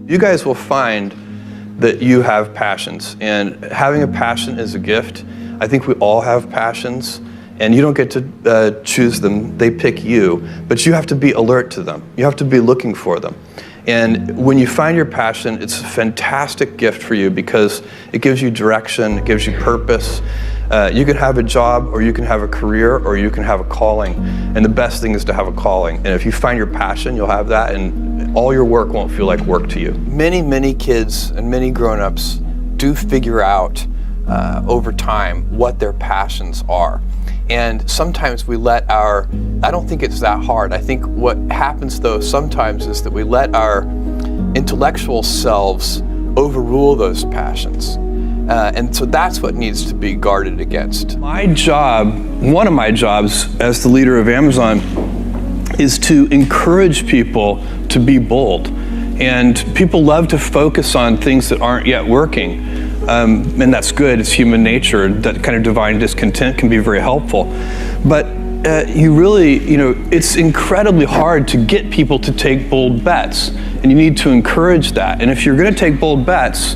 You guys will find that you have passions, and having a passion is a gift. I think we all have passions, and you don't get to choose them, they pick you, but you have to be alert to them. You have to be looking for them. And when you find your passion, it's a fantastic gift for you because it gives you direction, it gives you purpose. You can have a job, or you can have a career, or you can have a calling. And the best thing is to have a calling. And if you find your passion, you'll have that, and all your work won't feel like work to you. Many kids and many grown-ups do figure out over time what their passions are. And sometimes we let I don't think it's that hard. I think what happens though sometimes is that we let our intellectual selves overrule those passions. And so that's what needs to be guarded against. My job, one of my jobs as the leader of Amazon, is to encourage people to be bold. And people love to focus on things that aren't yet working. And that's good, it's human nature. That kind of divine discontent can be very helpful. But it's incredibly hard to get people to take bold bets. And you need to encourage that. And if you're gonna take bold bets,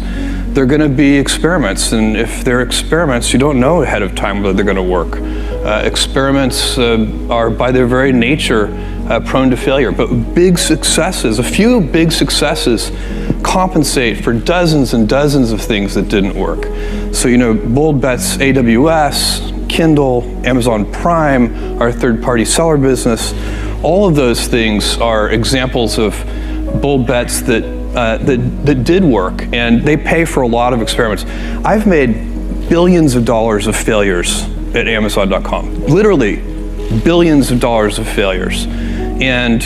they're gonna be experiments. And if they're experiments, you don't know ahead of time whether they're gonna work. Experiments are by their very nature prone to failure, but big successes, a few big successes compensate for dozens and dozens of things that didn't work. So, bold bets, AWS, Kindle, Amazon Prime, our third-party seller business, all of those things are examples of bold bets that did work, and they pay for a lot of experiments. I've made billions of dollars of failures at Amazon.com, literally billions of dollars of failures. And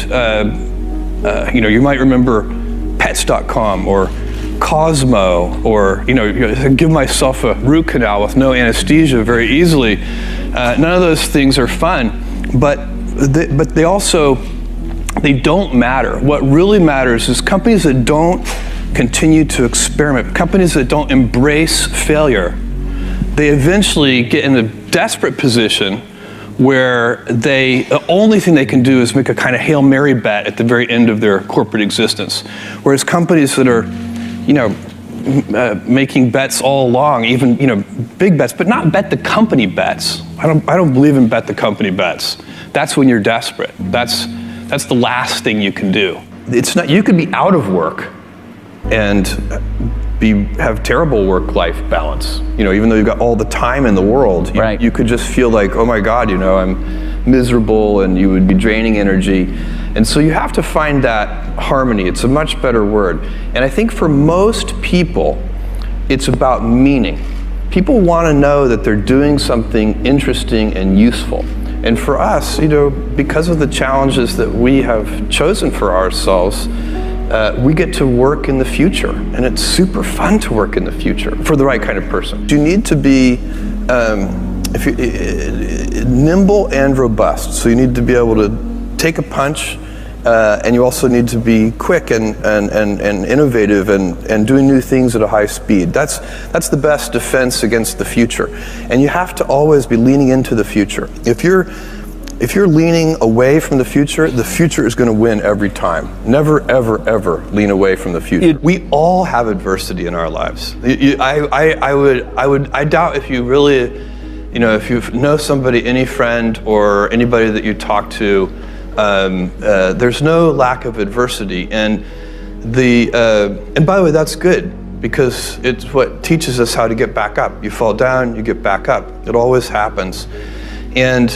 you might remember Pets.com or Cosmo, or give myself a root canal with no anesthesia very easily. None of those things are fun, but they don't matter. What really matters is companies that don't continue to experiment, companies that don't embrace failure. They eventually get in a desperate position where the only thing they can do is make a kind of Hail Mary bet at the very end of their corporate existence. Whereas companies that are, making bets all along, even, big bets, but not bet the company bets. I don't believe in bet the company bets. That's when you're desperate. That's the last thing you can do. It's not, you could be out of work and have terrible work-life balance. Even though you've got all the time in the world, right. You could just feel like, oh my God, I'm miserable, and you would be draining energy. And so you have to find that harmony. It's a much better word. And I think for most people, it's about meaning. People want to know that they're doing something interesting and useful. And for us, because of the challenges that we have chosen for ourselves, we get to work in the future, and it's super fun to work in the future for the right kind of person. You need to be nimble and robust. So you need to be able to take a punch, and you also need to be quick and innovative and doing new things at a high speed. That's the best defense against the future. And you have to always be leaning into the future. If you're leaning away from the future is going to win every time. Never, ever, ever lean away from the future. We all have adversity in our lives. I doubt if you really, if you know somebody, any friend or anybody that you talk to, there's no lack of adversity. And by the way, that's good, because it's what teaches us how to get back up. You fall down, you get back up. It always happens. And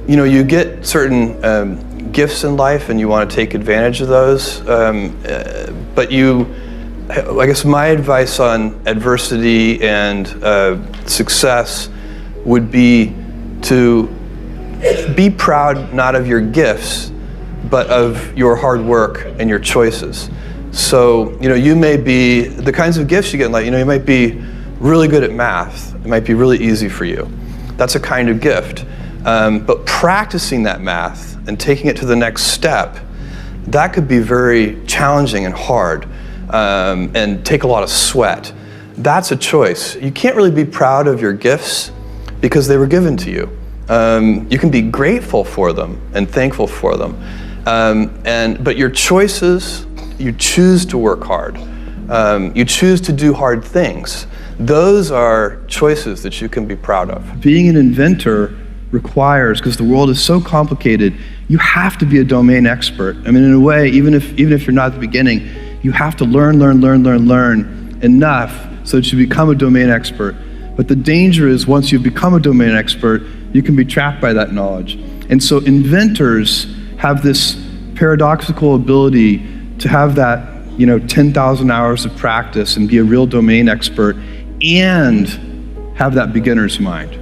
you get certain gifts in life, and you want to take advantage of those. But I guess my advice on adversity and success would be to be proud not of your gifts, but of your hard work and your choices. So you may be the kinds of gifts you get in life. You might be really good at math. It might be really easy for you. That's a kind of gift. But practicing that math and taking it to the next step, that could be very challenging and hard, and take a lot of sweat. That's a choice. You can't really be proud of your gifts because they were given to you. You can be grateful for them and thankful for them. But your choices, you choose to work hard. You choose to do hard things. Those are choices that you can be proud of. Being an inventor requires, because the world is so complicated, you have to be a domain expert. I mean, in a way, even if you're not at the beginning, you have to learn enough so that you become a domain expert. But the danger is once you become a domain expert, you can be trapped by that knowledge. And so inventors have this paradoxical ability to have that 10,000 hours of practice and be a real domain expert and have that beginner's mind.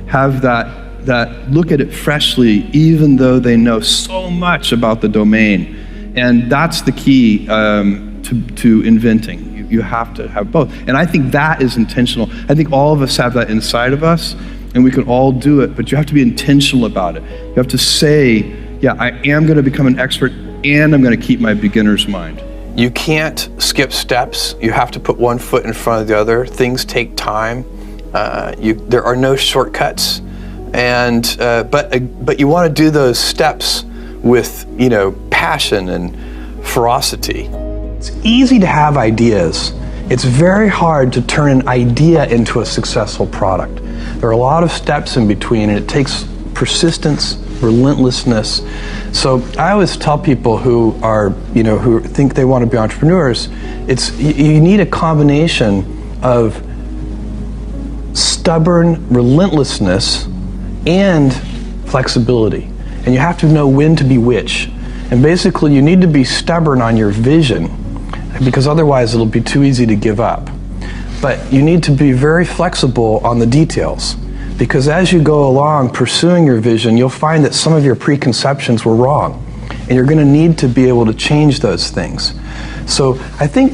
Have that look at it freshly, even though they know so much about the domain. And that's the key to inventing. You have to have both. And I think that is intentional. I think all of us have that inside of us, and we can all do it, but you have to be intentional about it. You have to say, yeah, I am going to become an expert, and I'm going to keep my beginner's mind. You can't skip steps. You have to put one foot in front of the other. Things take time. There are no shortcuts. And but you want to do those steps with passion and ferocity. It's easy to have ideas. It's very hard to turn an idea into a successful product. There are a lot of steps in between, and it takes persistence, relentlessness. So I always tell people who are, who think they want to be entrepreneurs, you need a combination of stubborn relentlessness and flexibility. And you have to know when to be which. And basically you need to be stubborn on your vision, because otherwise it'll be too easy to give up. But you need to be very flexible on the details, because as you go along pursuing your vision, you'll find that some of your preconceptions were wrong, and you're going to need to be able to change those things. So I think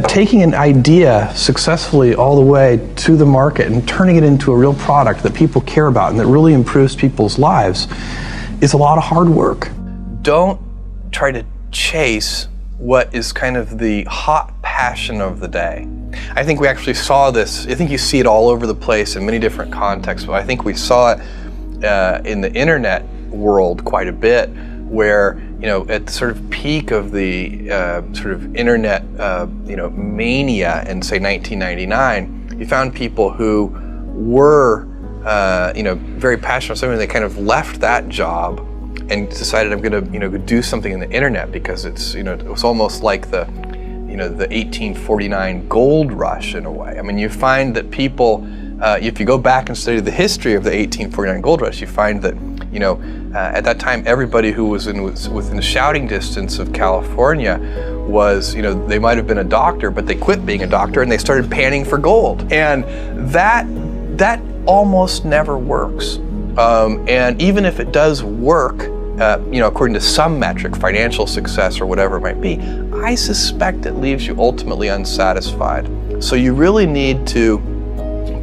taking an idea successfully all the way to the market and turning it into a real product that people care about and that really improves people's lives is a lot of hard work. Don't try to chase what is kind of the hot passion of the day. I think we actually saw this, I think you see it all over the place in many different contexts, but I think we saw it in the internet world quite a bit, where at the sort of peak of the sort of internet mania in, say, 1999, you found people who were very passionate about something. They kind of left that job and decided, I'm going to do something in the internet, because it's it was almost like the the 1849 gold rush in a way. I mean, you find that people, if you go back and study the history of the 1849 gold rush, you find that at that time everybody who was within shouting distance of California was, they might have been a doctor, but they quit being a doctor and they started panning for gold. And that almost never works. And even if it does work, according to some metric, financial success or whatever it might be, I suspect it leaves you ultimately unsatisfied. So you really need to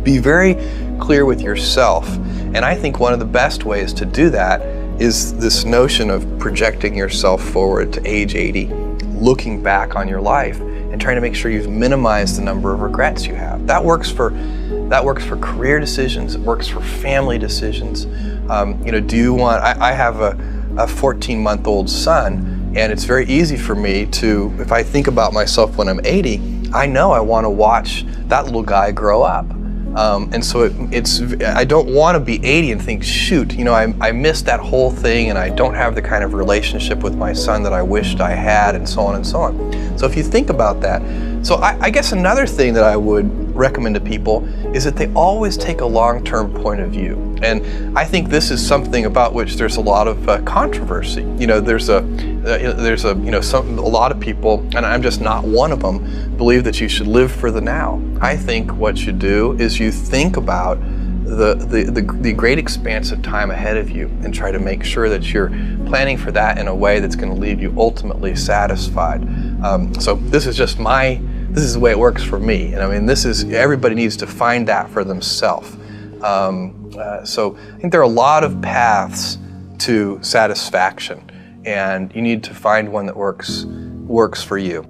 be very clear with yourself. And I think one of the best ways to do that is this notion of projecting yourself forward to age 80, looking back on your life and trying to make sure you've minimized the number of regrets you have. That works for career decisions. It works for family decisions. Do you want? I have a 14-month-old son, and it's very easy for me to, if I think about myself when I'm 80, I know I want to watch that little guy grow up. And so I don't want to be 80 and think, shoot, I missed that whole thing, and I don't have the kind of relationship with my son that I wished I had, and so on and so on. So if you think about that, so I guess another thing that I would recommend to people is that they always take a long-term point of view. And I think this is something about which there's a lot of controversy. There's a lot of people, and I'm just not one of them, believe that you should live for the now. I think what you do is you think about the great expanse of time ahead of you and try to make sure that you're planning for that in a way that's going to leave you ultimately satisfied. So this is the way it works for me. And I mean, everybody needs to find that for themselves. So I think there are a lot of paths to satisfaction, and you need to find one that works for you.